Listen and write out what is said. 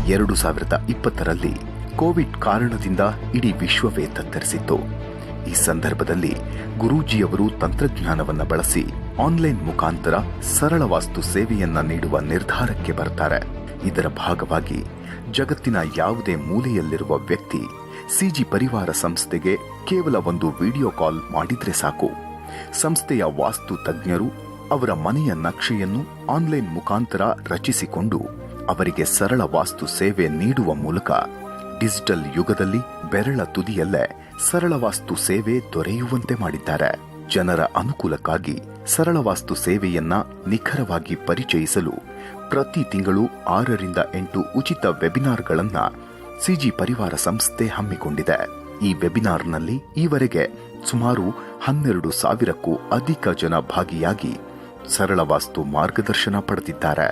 2020ರಲ್ಲಿ Covid ಕಾರಣದಿಂದ ಇಡೀ ವಿಶ್ವವೇ ತತ್ತರಿಸಿತ್ತು. ಈ ಸಂದರ್ಭದಲ್ಲಿ ಗುರೂಜಿಯವರು ತಂತ್ರಜ್ಞಾನವನ್ನು ಬಳಸಿ ಆನ್ಲೈನ್ ಮುಖಾಂತರ ಸರಳ ವಾಸ್ತು ಸೇವೆಯನ್ನ ನೀಡುವ ನಿರ್ಧಾರಕ್ಕೆ ಬರ್ತಾರೆ. ಇದರ ಭಾಗವಾಗಿ ಜಗತ್ತಿನ ಯಾವುದೇ ಮೂಲೆಯಲ್ಲಿರುವ ವ್ಯಕ್ತಿ ಸಿಜಿ ಪರಿವಾರ ಸಂಸ್ಥೆಗೆ ಕೇವಲ ಒಂದು ವಿಡಿಯೋ ಕಾಲ್ ಮಾಡಿದ್ರೆ ಸಾಕು. ಸಂಸ್ಥೆಯ ವಾಸ್ತು ತಜ್ಞರು ಅವರ ಮನೆಯ ನಕ್ಷೆಯನ್ನು ಆನ್ಲೈನ್ ಮುಖಾಂತರ ರಚಿಸಿಕೊಂಡು ಅವರಿಗೆ ಸರಳ ವಾಸ್ತು ಸೇವೆ ನೀಡುವ ಮೂಲಕ ಡಿಜಿಟಲ್ ಯುಗದಲ್ಲಿ ಬೆರಳ ತುದಿಯಲ್ಲೇ ಸರಳ ವಾಸ್ತು ಸೇವೆ ದೊರೆಯುವಂತೆ ಮಾಡಿದ್ದಾರೆ. ಜನರ ಅನುಕೂಲಕ್ಕಾಗಿ ಸರಳ ವಾಸ್ತು ಸೇವೆಯನ್ನ ನಿಖರವಾಗಿ ಪರಿಚಯಿಸಲು ಪ್ರತಿ ತಿಂಗಳು 6ರಿಂದ 8 ಉಚಿತ ವೆಬಿನಾರ್ಗಳನ್ನ ಸಿಜಿ ಪರಿವಾರ ಸಂಸ್ಥೆ ಹಮ್ಮಿಕೊಂಡಿದೆ. ಈ ವೆಬಿನಾರ್ನಲ್ಲಿ ಈವರೆಗೆ ಸುಮಾರು 12,000ಕ್ಕೂ ಅಧಿಕ ಜನ ಭಾಗಿಯಾಗಿ ಸರಳ ವಾಸ್ತು ಮಾರ್ಗದರ್ಶನ ಪಡೆದಿದ್ದಾರೆ.